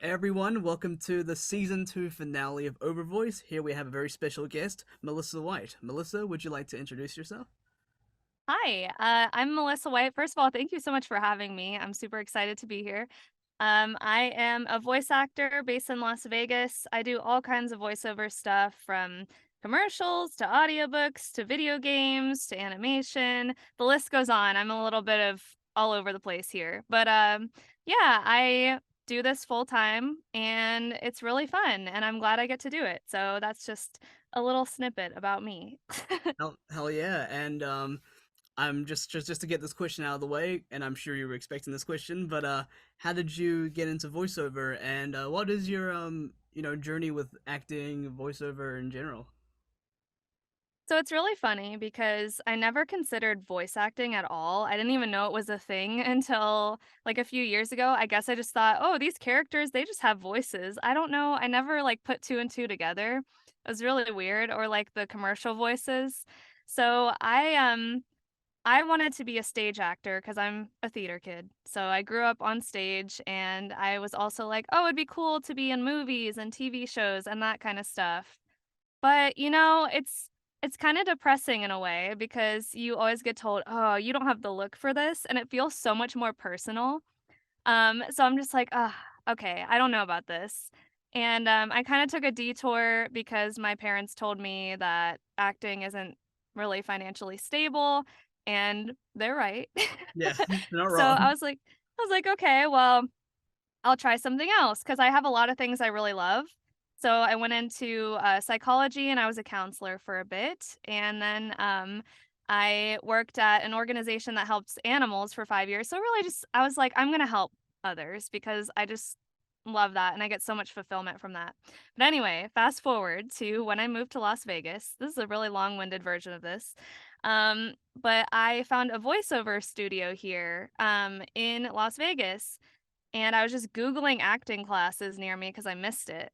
Everyone, welcome to the season 2 finale of OverVoice. Here we have a very special guest, Melissa White. Melissa, would you like to introduce yourself? Hi, I'm Melissa White. First of all, thank you so much for having me. I'm super excited to be here. I am a voice actor based in Las Vegas. I do all kinds of voiceover stuff from commercials to audiobooks to video games to animation. The list goes on. I'm a little bit of all over the place here. But yeah, I do this full time and it's really fun and I'm glad I get to do it. So that's just a little snippet about me. Hell yeah, and I'm just to get this question out of the way, and I'm sure you were expecting this question, but how did you get into voiceover, and what is your journey with acting, voiceover in general? So it's really funny because I never considered voice acting at all. I didn't even know it was a thing until like a few years ago. I guess I just thought, oh, these characters, they just have voices. I don't know. I never like put two and two together. It was really weird. Or like the commercial voices. So I wanted to be a stage actor because I'm a theater kid. So I grew up on stage and I was also like, oh, it'd be cool to be in movies and TV shows and that kind of stuff. But, it's kinda depressing in a way because you always get told, "Oh, you don't have the look for this," and it feels so much more personal. So I'm just like, "Ugh, okay, I don't know about this." And, I kinda took a detour because my parents told me that acting isn't really financially stable, and they're right. Yeah, not So wrong. I was like, "Okay, well, I'll try something else because I have a lot of things I really love. So I went into psychology and I was a counselor for a bit. And then I worked at an organization that helps animals for 5 years. So really just, I was like, I'm going to help others because I just love that. And I get so much fulfillment from that. But anyway, fast forward to when I moved to Las Vegas. This is a really long winded version of this. But I found a voiceover studio here in Las Vegas and I was just Googling acting classes near me because I missed it.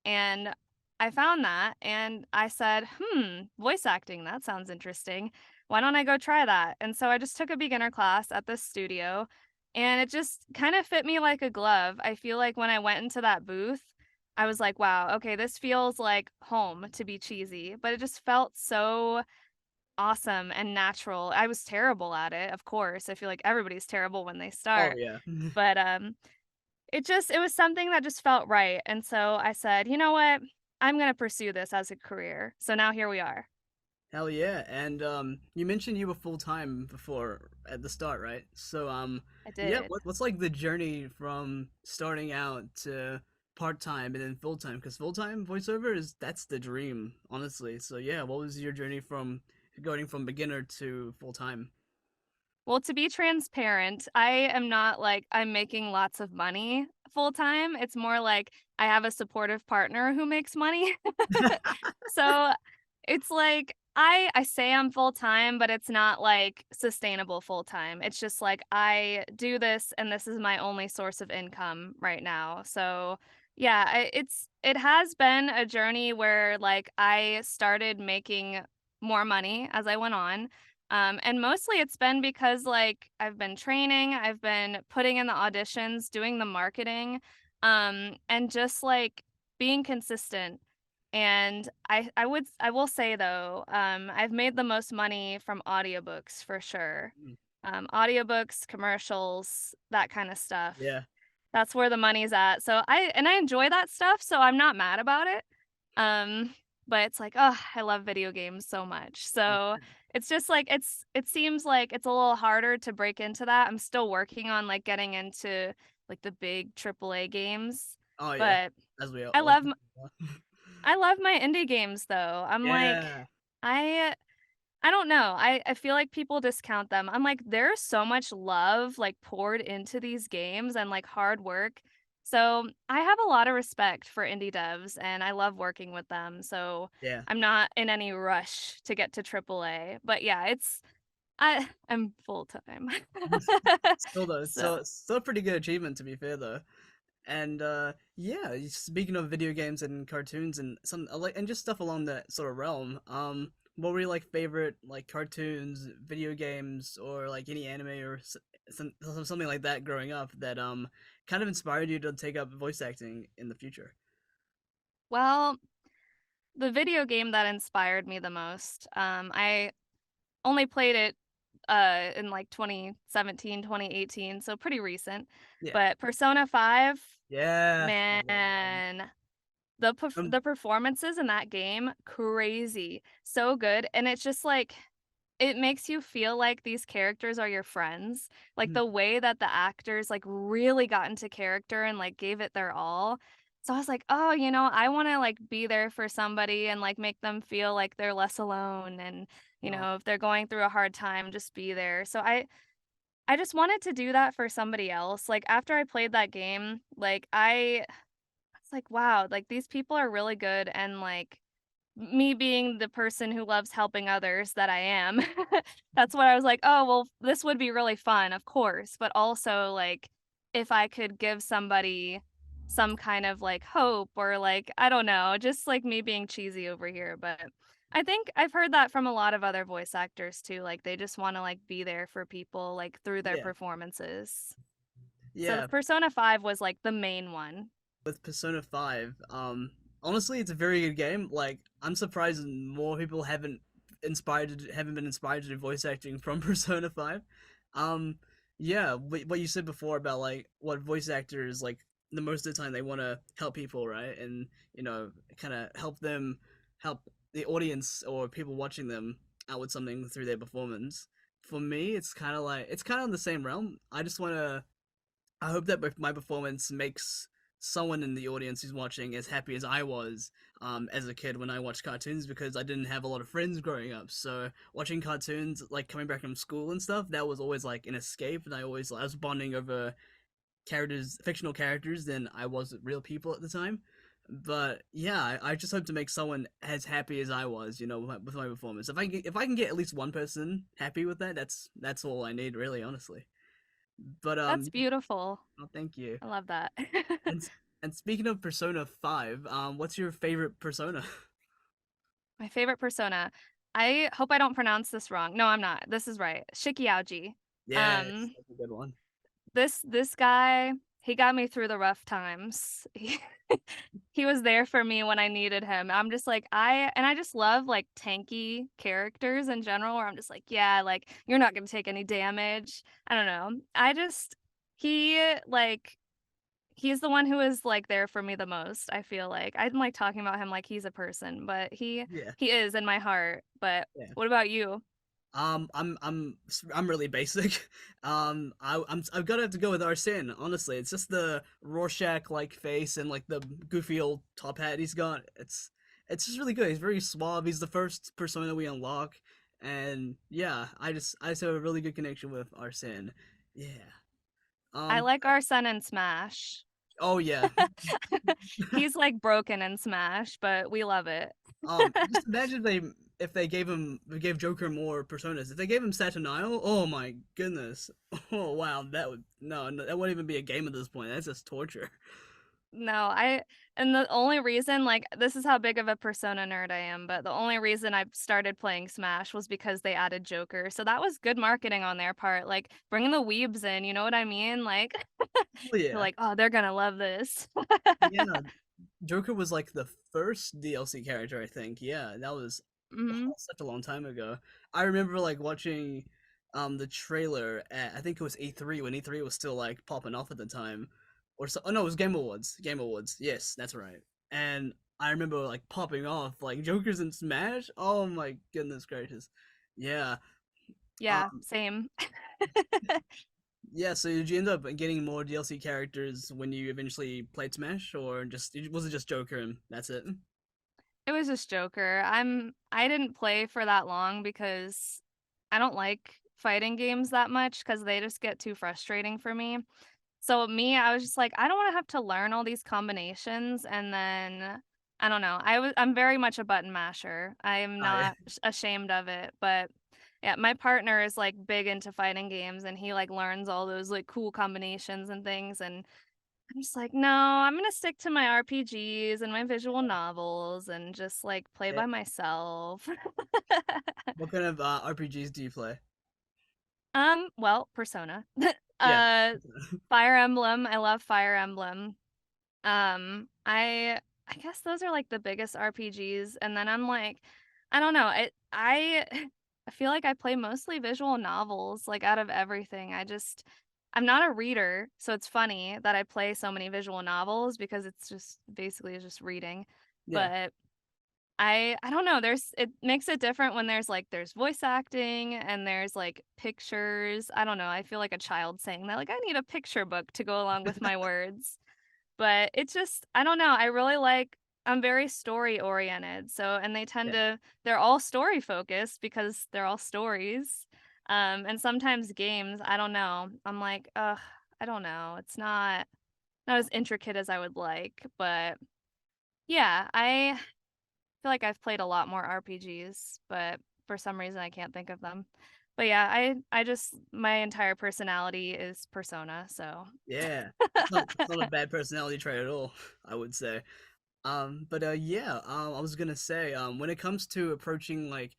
And I found that and I said, voice acting, that sounds interesting. Why don't I go try that? And so I just took a beginner class at this studio and it just kind of fit me like a glove. I feel like when I went into that booth, I was like, wow, okay, this feels like home to be cheesy, but it just felt so awesome and natural. I was terrible at it, of course. I feel like everybody's terrible when they Oh start. yeah. But it was something that just felt right, and so I said, "You know what? I'm gonna pursue this as a career." So now here we are. Hell yeah. And you mentioned you were full time before at the start, right? So I yeah, did. what's like the journey from starting out to part time and then full time? Because full time voiceover is that's the dream, honestly. So yeah, what was your journey from going from beginner to full time? Well, to be transparent, I am not like I'm making lots of money full time. It's more like I have a supportive partner who makes money. So, it's like I say I'm full time, but it's not like sustainable full time. It's just like I do this and this is my only source of income right now. So, yeah, it has been a journey where like I started making more money as I went on. And mostly it's been because like I've been training, I've been putting in the auditions, doing the marketing, and just like being consistent and I will say though, I've made the most money from audiobooks for sure. Mm, Audiobooks, commercials, that kind of stuff. yeah. That's where the money's at. So I enjoy that stuff, so I'm not mad about it. Um, but it's like, oh, I love video games so much. So it's just like it seems like it's a little harder to break into that. I'm still working on like getting into like the big AAA games, Oh yeah. but As we I all love I love my indie games though. I'm like, Yeah. I I don't know. I feel like people discount them. I'm like, there's so much love like poured into these games and like hard work. So I have a lot of respect for indie devs and I love working with them. So Yeah. I'm not in any rush to get to AAA. But yeah, I'm full time. Still though, So it's still a pretty good achievement to be fair though. And yeah, speaking of video games and cartoons and some like and just stuff along that sort of realm, what were your like favorite like cartoons, video games, or like any anime or something like that growing up that kind of inspired you to take up voice acting in the future? Well, the video game that inspired me the most, I only played it in like 2017, 2018, so pretty recent. Yeah. But Persona 5, Yeah. Yeah. man, Um, the performances in that game, crazy. So good. And it's just like it makes you feel like these characters are your friends. Like mhm. the way that the actors like really got into character and like gave it their all. So I was like, "Oh, I want to like be there for somebody and like make them feel like they're less alone and, Oh, if they're going through a hard time, just be there." So I just wanted to do that for somebody else. Like after I played that game, like I was like, "Wow, like these people are really good," and like me being the person who loves helping others that I am, that's what I was like, "Oh, well, this would be really fun, of course," but also, like, if I could give somebody some kind of, like, hope or, like, I don't know, just, like, me being cheesy over here, but I think I've heard that from a lot of other voice actors too, like, they just wanna, like, be there for people, like, through their yeah. performances. So Yeah. Persona 5 was, like, the main one. With Persona 5. Honestly, it's a very good game. Like, I'm surprised more people haven't been inspired to do voice acting from Persona 5. Um, yeah, what you said before about like what voice actors like the most of the time they want to help people, right? And kind of help the audience or people watching them out with something through their performance. For me, it's kind of in the same realm. I hope that my performance makes someone in the audience who's watching as happy as I was as a kid when I watched cartoons because I didn't have a lot of friends growing up. So watching cartoons, like coming back from school and stuff, that was always like an escape, and I was bonding over fictional characters, than I was with real people at the time. But yeah, I just hope to make someone as happy as I was, with my performance. If I can get at least one person happy with that, that's all I need, really, honestly. But That's beautiful. oh, thank you. I love that. And and speaking of Persona 5, what's your favorite Persona? My favorite persona. I hope I don't pronounce this wrong. No, I'm not. This is right. Shikiauji. Yes, Um, that's a good one. this guy, he got me through the rough times. He was there for me when I needed him. I'm just like, I just love like tanky characters in general where I'm just like, yeah, like you're not gonna take any damage. I don't know. He like he's the one who is, like, there for me the most, I feel like. I'm, like, talking about him like he's a person, but Yeah, he is in my heart, but yeah. what about you? I'm really basic. I've got to have to go with Arsene. Honestly, it's just the Rorschach like face and like the goofy old top hat he's got. It's just really good. He's very suave. He's the first persona we unlock, and yeah, I just have a really good connection with Arsene. Yeah. I Um. like our son in Smash. Oh yeah. He's, like, broken in Smash, but we love it. Just imagine if they gave Joker more personas. If they gave him Saturnine, oh my goodness. Oh wow, that would no, that wouldn't even be a game at this point. That's just torture. No, and the only reason, like, this is how big of a Persona nerd I am, but the only reason I started playing Smash was because they added Joker, so that was good marketing on their part, like, bringing the weebs in, you know what I mean? Like, Oh they're yeah, like, "Oh, they're gonna love this." yeah. Joker was like the first DLC character, I think. Yeah, that was Mhm. such a long time ago. I remember like watching the trailer at I think it was E3 when E3 was still like popping off at the time. Or so oh no, it was Game Awards. Game Awards. Yes, that's right. And I remember like popping off like Joker's in Smash. Oh my goodness gracious. Yeah. Yeah, Um same. yeah, so did you end up getting more DLC characters when you eventually played Smash, or was it just Joker and that's it? It was just Joker. I didn't play for that long because I don't like fighting games that much because they just get too frustrating for me. So me, I was just like, I don't wanna have to learn all these combinations, and then I don't know. I'm very much a button masher. I am Oh yeah. not ashamed of it, but yeah, my partner is, like, big into fighting games, and he, like, learns all those, like, cool combinations and things, and I'm just like, "No, I'm gonna stick to my RPGs and my visual novels and just, like, play Yeah. by myself." What kind of RPGs do you play? Well, Persona. Yeah. Fire Emblem. I love Fire Emblem. I guess those are like the biggest RPGs, and then I'm like, I don't know. I feel like I play mostly visual novels, like out of everything. I'm not a reader, so it's funny that I play so many visual novels because it's just basically just reading. Yeah. But I don't know, it makes it different when there's voice acting and there's like pictures. I don't know. I feel like a child saying that like I need a picture book to go along with my words. But it's just I don't know, I'm very story oriented, so and Yeah. they're all story focused because they're all stories. And sometimes games, I don't know, I'm like, "Ugh, I don't know, it's not as intricate as I would like," but yeah, I feel like I've played a lot more RPGs, but for some reason I can't think of them. But yeah, I just my entire personality is Persona, so Yeah. It's not a bad personality trait at all, I would say. But yeah, I was gonna say, when it comes to approaching like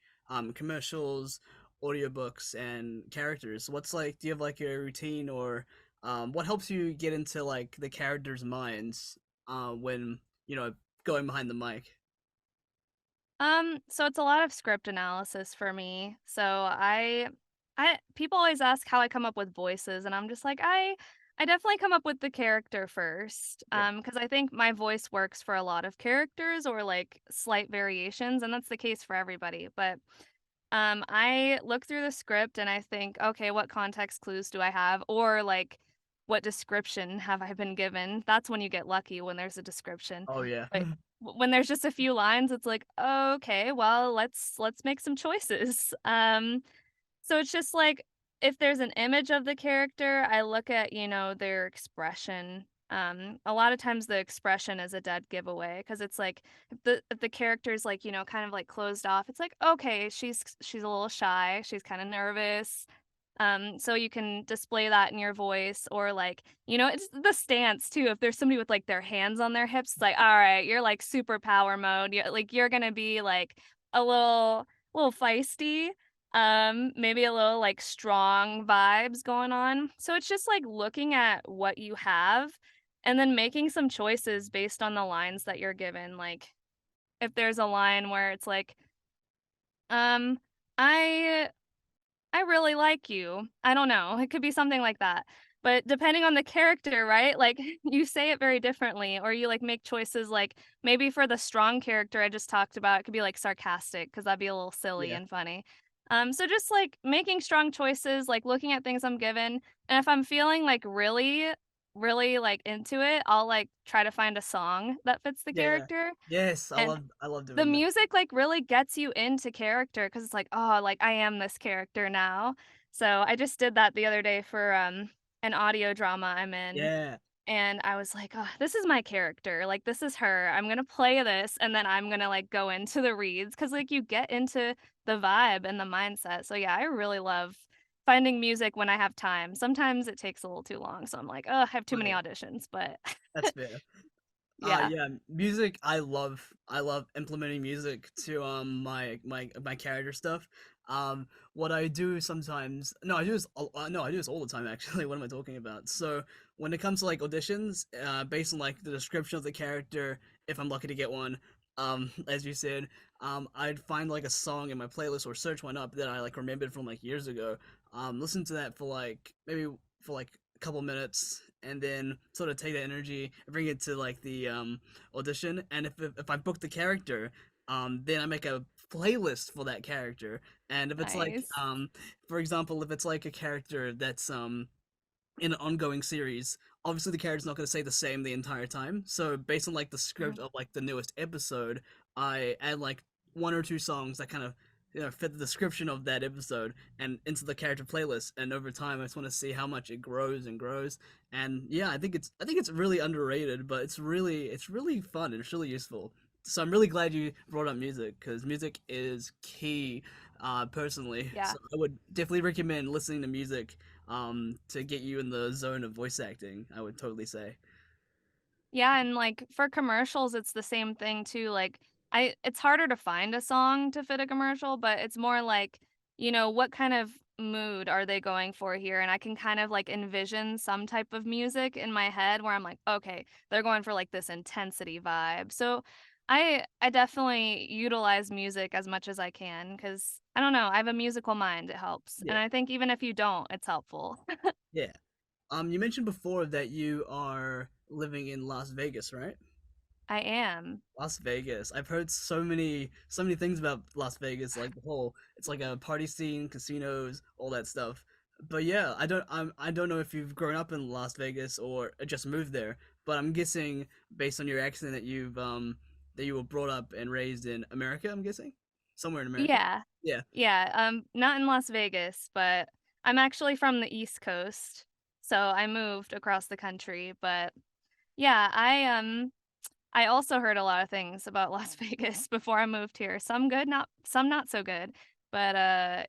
commercials, audiobooks, and characters, what's like, do you have like a routine or what helps you get into like the characters' minds when you know going behind the mic? So it's a lot of script analysis for me. So I people always ask how I come up with voices and I'm just like I definitely come up with the character first. Yeah. Because I think my voice works for a lot of characters or like slight variations and that's the case for everybody. But I look through the script and I think, okay, what context clues do I have or like what description have I been given? That's when you get lucky when there's a description. Oh yeah. But when there's just a few lines, it's like, "Okay, well, let's make some choices." So it's just like if there's an image of the character, I look at, their expression. A lot of times the expression is a dead giveaway because it's like if the character's like, kind of like closed off, it's like, okay, she's a little shy, she's kind of nervous. So you can display that in your voice or like, it's the stance too. If there's somebody with like their hands on their hips, it's like, all right, you're like super power mode. You're gonna be like a little feisty, maybe a little like strong vibes going on. So it's just like looking at what you have and then making some choices based on the lines that you're given. Like if there's a line where it's like, um, I I really like you. I don't know. It could be something like that. But depending on the character, right? Like you say it very differently, or you like make choices like maybe for the strong character I just talked about, it could be like sarcastic because that'd be a little silly Yeah. and funny. So just like making strong choices, like looking at things I'm given, and if I'm feeling like really, really like into it, I'll like try to find a song that fits the Yeah. character. Yes, And I love the doing that. music, like, really gets you into character because it's like, "Oh, like, I am this character now." So, I just did that the other day for, an audio drama I'm in, Yeah. and I was like, "Oh, this is my character, like, this is her. I'm gonna play this, and then I'm gonna, like, go into the reads because like, you get into the vibe and the mindset. So, yeah, I really love finding music when I have time. Sometimes it takes a little too long, so I'm like, "Oh, I have too Oh many yeah. auditions," but That's fair. yeah. Yeah, music. I love implementing music to my character stuff. What I do sometimes, no, I do this. No, I do this all the time. Actually, what am I talking about? So when it comes to like auditions, based on like the description of the character, if I'm lucky to get one, as you said, I'd find like a song in my playlist or search one up that I like remembered from like years ago. Listen to that for like maybe for like a couple minutes and then sort of take that energy and bring it to like the audition. And if I book the character, then I make a playlist for that character. And if it's like Nice. for example, if it's like a character that's in an ongoing series, obviously the character's not going to stay the same the entire time. So based on like the script Mhm. of like the newest episode, I add like one or two songs that kind of fit the description of that episode and into the character playlist. And over time, I just want to see how much it grows and grows. And yeah, I think it's really underrated, but it's really fun and it's really useful. So I'm really glad you brought up music because music is key, personally. Yeah. So I would definitely recommend listening to music to get you in the zone of voice acting. I would totally say. Yeah, and, like, for commercials, it's the same thing too, like, it's harder to find a song to fit a commercial, but it's more like, what kind of mood are they going for here? And I can kind of like envision some type of music in my head where I'm like, okay, they're going for like this intensity vibe. So I definitely utilize music as much as I can because I don't know, I have a musical mind. It helps. And Yeah, I think even if you don't, it's helpful. yeah. You mentioned before that you are living in Las Vegas, right? I am. Las Vegas. I've heard so many things about Las Vegas, like the whole it's like a party scene, casinos, all that stuff. But yeah, I don't know if you've grown up in Las Vegas or just moved there, but I'm guessing based on your accent that you were brought up and raised in America, I'm guessing. Somewhere in America. Yeah. Yeah. Yeah, not in Las Vegas, but I'm actually from the East Coast. So I moved across the country, but yeah, I also heard a lot of things about Las Vegas before I moved here. Some good, not some not so good. But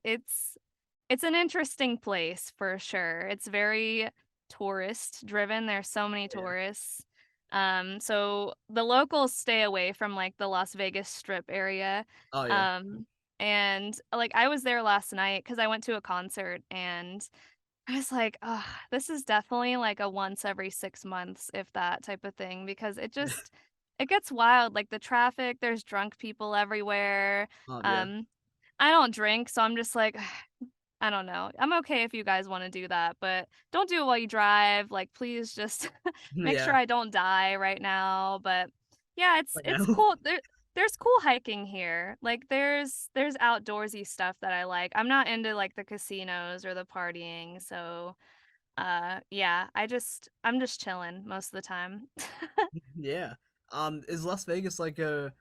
it's an interesting place for sure. It's very tourist driven. There's so many Yeah. tourists. So the locals stay away from like the Las Vegas Strip area. Oh yeah. Um, and like I was there last night because I went to a concert and I was like, "Oh, this is definitely like a once every 6 months, if that type of thing," because it gets wild, like, the traffic, there's drunk people everywhere, Yeah. um, I don't drink, so I'm just like, I don't know. I'm okay if you guys wanna do that, but don't do it while you drive, like, please just make sure Yeah. I don't die right now, but yeah, Like it's no. cool. There's cool hiking here. Like, there's outdoorsy stuff that I like. I'm not into, like, the casinos or the partying, so, yeah, I'm just chilling most of the time. Yeah. Is Las Vegas like a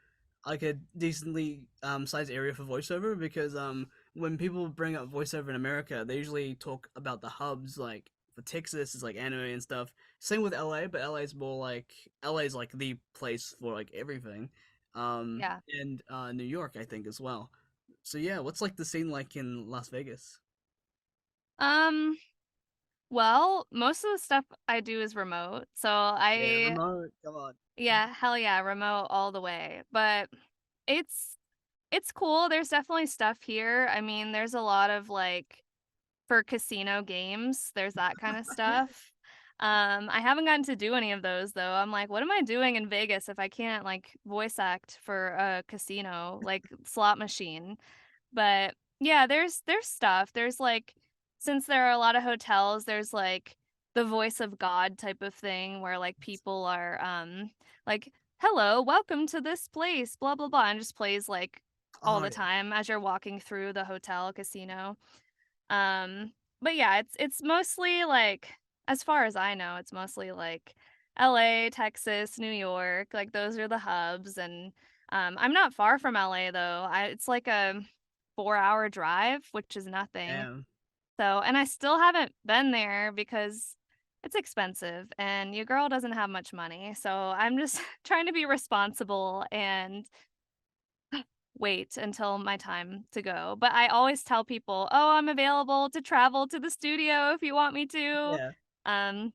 decently sized area for voiceover? Because when people bring up voiceover in America, they usually talk about the hubs like for Texas is like anime and stuff. Same with LA, but LA is more like LA is like the place for like everything. Yeah. And New York I think as well. So yeah, what's like the scene like in Las Vegas? Um, well, most of the stuff I do is remote, so Yeah, remote. Come on. yeah, hell yeah, remote all the way, but it's it's cool, there's definitely stuff here, I mean, there's a lot of, like for casino games, there's that kinda stuff. I haven't gotten to do any of those, though, I'm like, "What am I doing in Vegas if I can't, like, voice act for a casino, like, slot machine?" But, yeah, there's stuff, there's, like since there are a lot of hotels, there's, like, the voice of God type of thing where, like, people are, like, "Hello, welcome to this place, blah, blah, blah," and just plays, like, all Oh the yeah. time as you're walking through the hotel, casino. Um, but yeah, it's mostly like as far as I know, it's mostly like LA, Texas, New York, like those are the hubs and I'm not far from LA though. It's like a 4-hour drive, which is nothing. Damn. So, and I still haven't been there because it's expensive and your girl doesn't have much money. So, I'm just trying to be responsible and wait until my time to go. But I always tell people, "Oh, I'm available to travel to the studio if you want me to." Yeah. Um,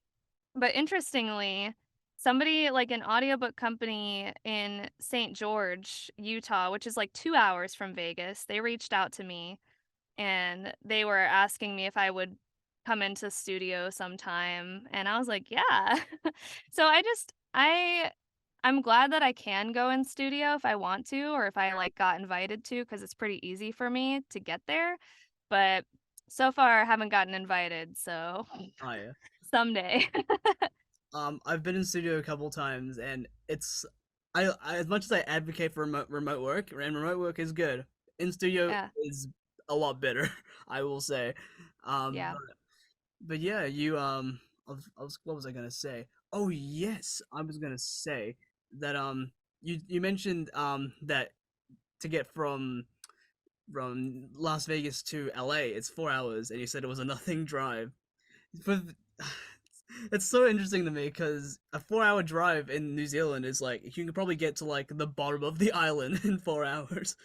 but interestingly, somebody like an audiobook company in St. George, Utah, which is like 2 hours from Vegas, they reached out to me and they were asking me if I would come into studio sometime, and I was like, "Yeah." So I'm glad that I can go in studio if I want to or if I, like, got invited to, because it's pretty easy for me to get there, but so far I haven't gotten invited, so Oh yeah. someday. I've been in studio a couple times, and it's I as much as I advocate for remote work, and remote work is good, in studio Yeah, is a lot better, I will say. yeah. But yeah, what was I gonna say? Oh yes, I was gonna say that you mentioned that to get from Las Vegas to LA, it's 4 hours, and you said it was a nothing drive. But it's so interesting to me because a 4 hour drive in New Zealand is like you can probably get to like the bottom of the island in 4 hours,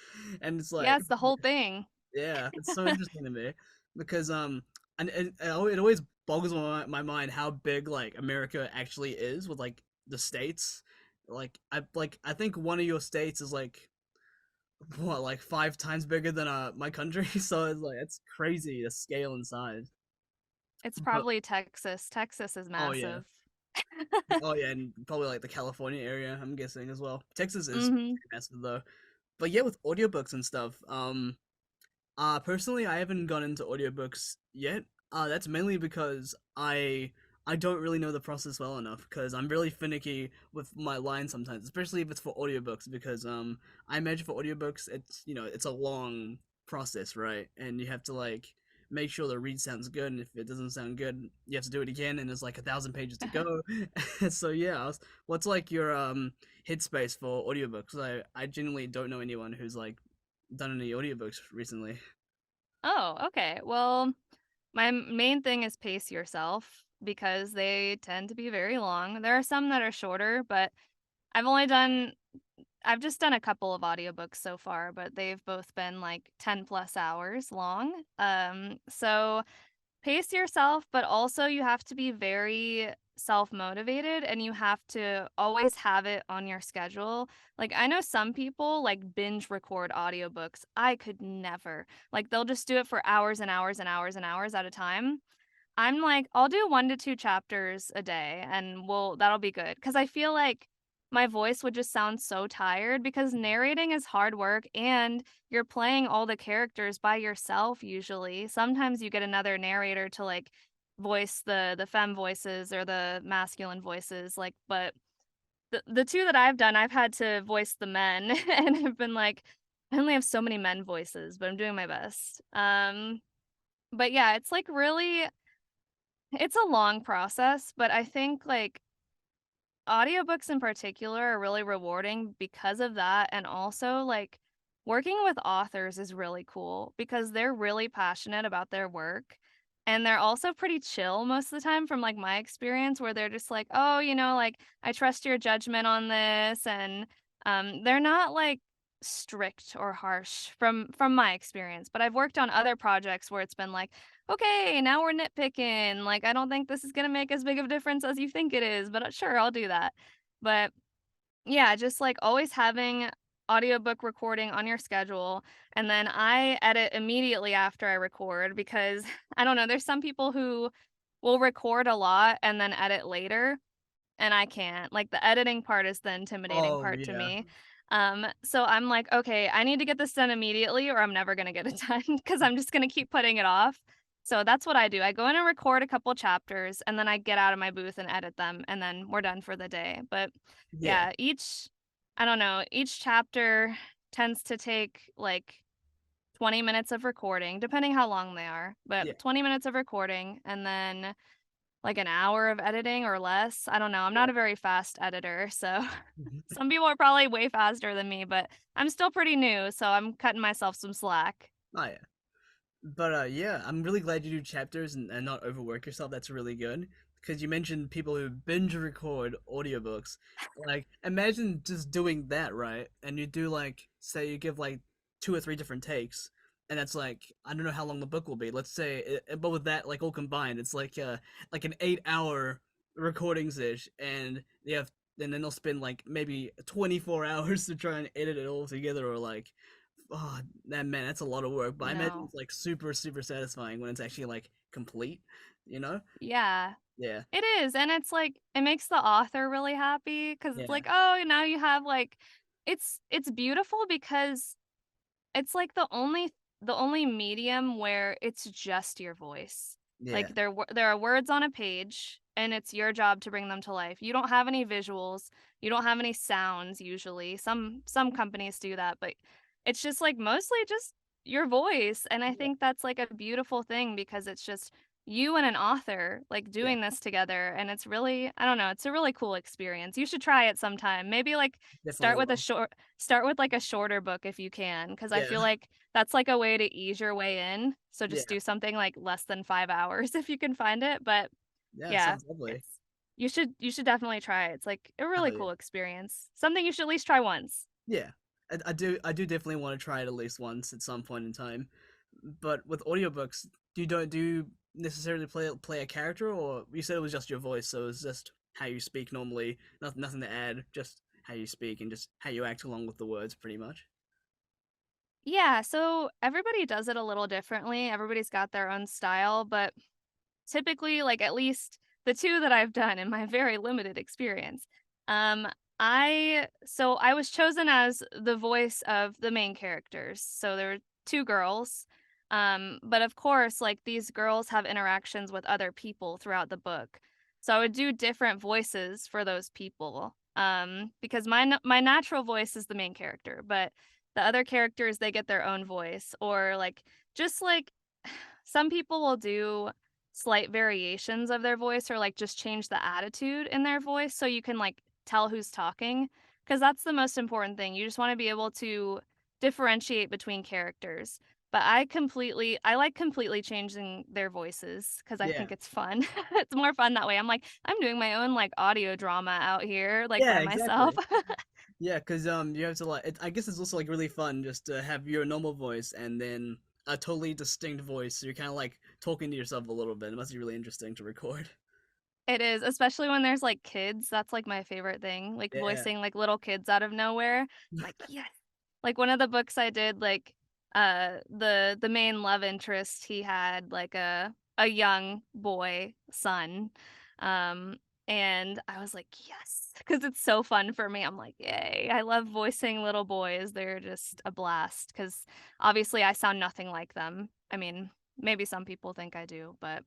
and it's Yeah, like it's the whole thing. yeah, it's so interesting to me because and it always boggles my mind how big like America actually is with like the states. Like I think one of your states is like what, like 5 times bigger than my country. So it's like it's crazy the scale and size. It's But probably Texas. Texas is oh yeah, massive. oh yeah, and probably like the California area, I'm guessing as well. Texas is Mhm. massive though. But yeah, with audiobooks and stuff, personally, I haven't gone into audiobooks yet. That's mainly because I don't really know the process well enough because I'm really finicky with my lines sometimes, especially if it's for audiobooks because I imagine for audiobooks it's it's a long process, right? And you have to like make sure the read sounds good, and if it doesn't sound good, you have to do it again, and there's like 1,000 pages to go. So yeah, what's like your headspace for audiobooks? I genuinely don't know anyone who's like done any audiobooks recently. Oh, okay. Well, my main thing is pace yourself because they tend to be very long. There are some that are shorter, but I've only done I've just done a couple of audiobooks so far, but they've both been like 10 plus hours long. So pace yourself, but also you have to be very self-motivated and you have to always have it on your schedule. Like I know some people like binge record audiobooks. I could never. Like they'll just do it for hours and hours and hours and hours at a time. I'm like, I'll do 1 to 2 chapters a day and that'll be good. Because I feel like my voice would just sound so tired because narrating is hard work and you're playing all the characters by yourself usually. Sometimes you get another narrator to, like, voice the femme voices or the masculine voices, like, but the 2 that I've done, I've had to voice the men and I've been like, I only have so many men voices, but I'm doing my best. But yeah, it's, like, really it's a long process, but I think, like, audiobooks in particular are really rewarding because of that, and also, like, working with authors is really cool because they're really passionate about their work, and they're also pretty chill most of the time from, like, my experience where they're just like, "Oh, like, I trust your judgment on this," and, they're not, like, strict or harsh from my experience, but I've worked on other projects where it's been like, "Okay, now we're nitpicking, like, I don't think this is gonna make as big of a difference as you think it is, but, sure, I'll do that." But, yeah, just, like, always having audiobook recording on your schedule, and then I edit immediately after I record because, I don't know, there's some people who will record a lot and then edit later, and I can't. Like, the editing part is the intimidating Oh part to yeah, me. So I'm like, "Okay, I need to get this done immediately or I'm never gonna get it done because 'cause I'm just gonna keep putting it off." So that's what I do. I go in and record a couple chapters, and then I get out of my booth and edit them, and then we're done for the day. But, yeah, yeah, I don't know, each chapter tends to take, like, 20 minutes of recording, depending how long they are, yeah. but 20 minutes of recording, and then like an hour of editing or less. I don't know. I'm Yeah. not a very fast editor, so Mhm. some people are probably way faster than me, but I'm still pretty new, so I'm cutting myself some slack. Oh yeah. But yeah, I'm really glad you do chapters and not overwork yourself. That's really good. Because you mentioned people who binge record audiobooks. Like, imagine just doing that, right? And you do like, say you give like 2 or 3 different takes, and that's like, I don't know how long the book will be. Let's say, but with that like all combined, it's like an 8 hour recording session, and they have, and then they'll spend like maybe 24 hours to try and edit it all together, or like oh that man, that's a lot of work. But I imagine No. it's like super, super satisfying when it's actually like complete, you know? Yeah. Yeah, It is, and it's like it makes the author really happy because it's yeah, like, "Oh, now you have, like" it's beautiful because it's like the only medium where it's just your voice. yeah, Like there are words on a page and it's your job to bring them to life. You don't have any visuals, you don't have any sounds usually. Some companies do that, but it's just like mostly just your voice and I yeah, think that's like a beautiful thing because it's just you and an author like yeah. doing this together and it's really I don't know, it's a really cool experience. You should try it sometime. Maybe like Definitely start with a will. short start with like a shorter book if you can because I Yeah, feel like that's like a way to ease your way in. So yeah, just do something like less than 5 hours if you can find it, but yeah. yeah, Sounds lovely. it's you should definitely try it. It's like a Oh really yeah, cool experience. Something you should at least try once. yeah. I do definitely want to try it at least once at some point in time. But with audiobooks, do you necessarily play a character, or you said it was just your voice, so it's just how you speak normally, nothing to add, just how you speak and just how you act along with the words, pretty much. Yeah, so everybody does it a little differently. Everybody's got their own style, but typically, like at least the two that I've done in my very limited experience, um, I was chosen as the voice of the main characters. So there were two girls. But of course, like these girls have interactions with other people throughout the book. So I would do different voices for those people. Because my natural voice is the main character, but the other characters they get their own voice or like just like some people will do slight variations of their voice or like just change the attitude in their voice so you can like tell who's talking because that's the most important thing. You just want to be able to differentiate between characters. But I like completely changing their voices because I Yeah. think it's fun. It's more fun that way. I'm like, I'm doing my own like audio drama out here, like Yeah, by myself. exactly. Yeah, because you have to like. I guess it's also like really fun just to have your normal voice and then a totally distinct voice. So you're kind of like talking to yourself a little bit. It must be really interesting to record. It is, especially when there's, like, kids, that's, like, my favorite thing, like, Yeah. voicing, like, little kids out of nowhere. I'm like, "Yes." Like, one of the books I did, like, the main love interest, he had, like, a young boy son, um, and I was like, "Yes," because it's so fun for me. I'm like, "Yay." I love voicing little boys, they're just a blast. Because obviously I sound nothing like them. I mean, maybe some people think I do, but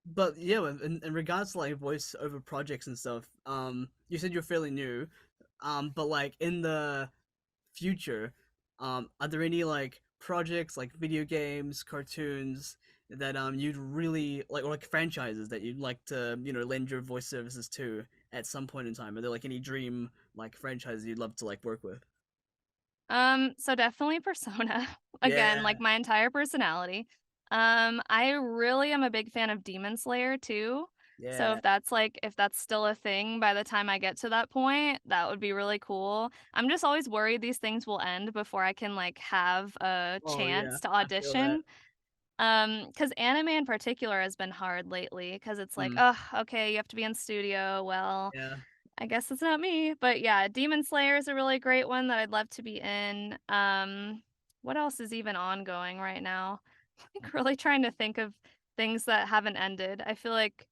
But yeah, in regards to like voice over projects and stuff, you said you're fairly new, but like in the future, are there any like projects like video games, cartoons that you'd really like, or like franchises that you'd like to lend your voice services to at some point in time? Are there like any dream like franchises you'd love to like work with? So definitely persona. Again, Yeah, like my entire personality. I really am a big fan of Demon Slayer too. So yeah. if that's still a thing by the time I get to that point, that would be really cool. I'm just always worried these things will end before I can like have a Oh yeah, chance to I feel that. audition. Because anime in particular has been hard lately because it's like, Hmm. oh, okay, you have to be in studio. Well, Yeah. I guess it's not me, but yeah, Demon Slayer is a really great one that I'd love to be in. What else is even ongoing right now? Like really trying to think of things that haven't ended. I feel like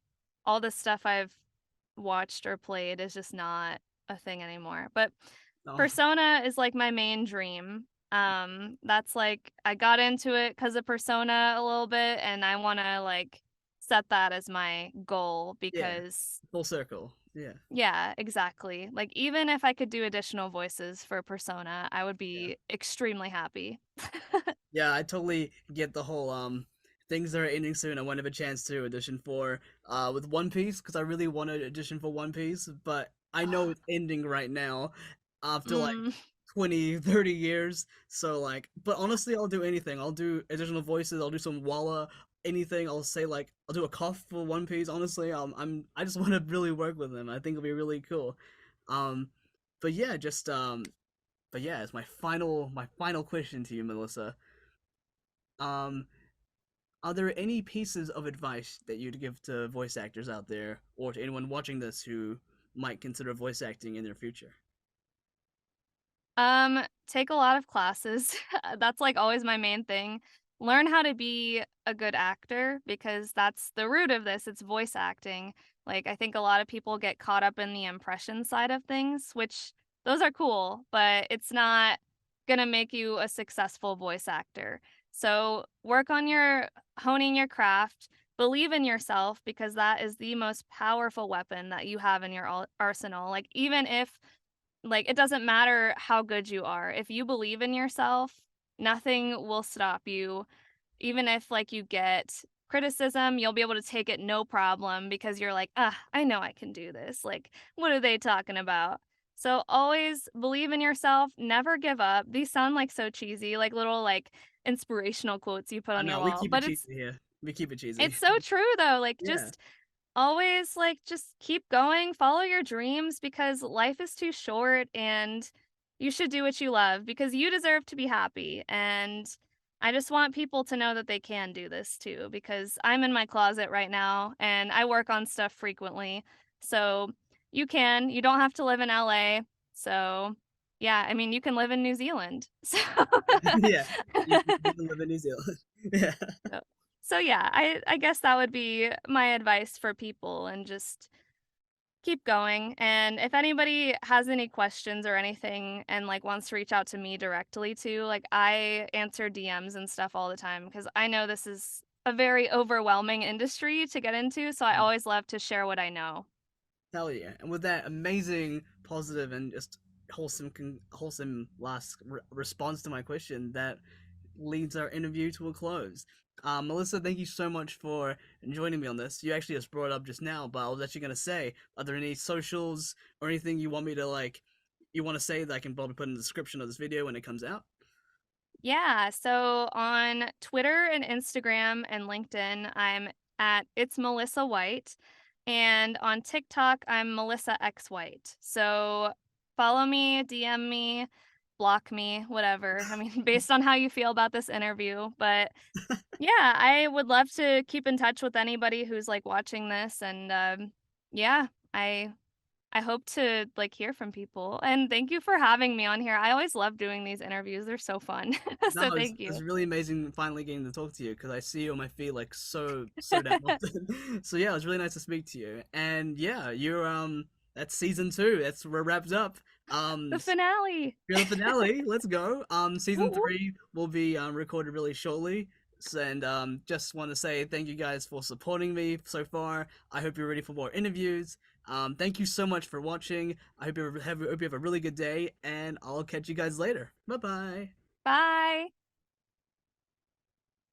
all the stuff I've watched or played is just not a thing anymore. But Oh Persona is like my main dream. That's like I got into it because of Persona a little bit, and I want to like set that as my goal yeah. because Full circle. Yeah. yeah, exactly. Like, even if I could do additional voices for Persona, I would Yeah. be extremely happy. Yeah, I totally get the whole things that are ending soon. I want to have a chance to audition for with One Piece because I really want to audition for One Piece, but I know it's ending right now after like Mm. 20, 30 years. So like, but honestly, I'll do anything. I'll do additional voices. I'll do some Walla, anything. I'll say like I'll do a cough for One Piece. Honestly, I just want to really work with them. I think it'll be really cool. Um, but yeah, but yeah, it's my final question to you, Melissa. Um, are there any pieces of advice that you'd give to voice actors out there, or to anyone watching this who might consider voice acting in their future? Take a lot of classes. That's like always my main thing. Learn how to be a good actor because that's the root of this. It's voice acting. Like I think a lot of people get caught up in the impression side of things, which those are cool, but it's not gonna make you a successful voice actor. So work on your honing your craft. Believe in yourself because that is the most powerful weapon that you have in your arsenal. Like even if like, it doesn't matter how good you are. If you believe in yourself, nothing will stop you. Even if, like, you get criticism, you'll be able to take it no problem because you're like, "Ah, I know I can do this. Like, what are they talking about?" So always believe in yourself, never give up. These sound, like, so cheesy, like, little, like, inspirational quotes you put I on your know we wall, keep it but cheesy here. We keep it cheesy. it's so true, though. Like, Yeah. just always, like, just keep going, follow your dreams because life is too short and you should do what you love because you deserve to be happy, and I just want people to know that they can do this too because I'm in my closet right now and I work on stuff frequently. So, you don't have to live in LA. So, yeah, I mean, you can live in New Zealand. So Yeah, you can even live in New Zealand. Yeah. so so yeah, I guess that would be my advice for people and just keep going. And if anybody has any questions or anything and like wants to reach out to me directly too, like I answer DMs and stuff all the time because I know this is a very overwhelming industry to get into. So I always love to share what I know. Hell yeah! And with that amazing, positive, and just wholesome last response to my question, that leads our interview to a close. Melissa, thank you so much for joining me on this. You actually just brought it up just now, but I was actually gonna say, are there any socials or anything you want me to like, you want to say that I can probably put in the description of this video when it comes out? Yeah, so on Twitter and Instagram and LinkedIn, I'm at It's Melissa White. And on TikTok, I'm Melissa X White. So follow me, DM me, block me, whatever. I mean, based on how you feel about this interview. But yeah, I would love to keep in touch with anybody who's like watching this. And yeah, I hope to like hear from people. And thank you for having me on here. I always love doing these interviews. They're so fun. No, So thank it's you. really amazing finally getting to talk to you because I see you on my feed like so damn often. So yeah, it was really nice to speak to you. And yeah, you're that's season two. That's we're wrapped up. The finale. For the finale, let's go. Woo Season woo. three will be recorded really shortly. And just want to say thank you guys for supporting me so far. I hope you're ready for more interviews. Thank you so much for watching. I hope you have a really good day, and I'll catch you guys later. Bye bye. Bye.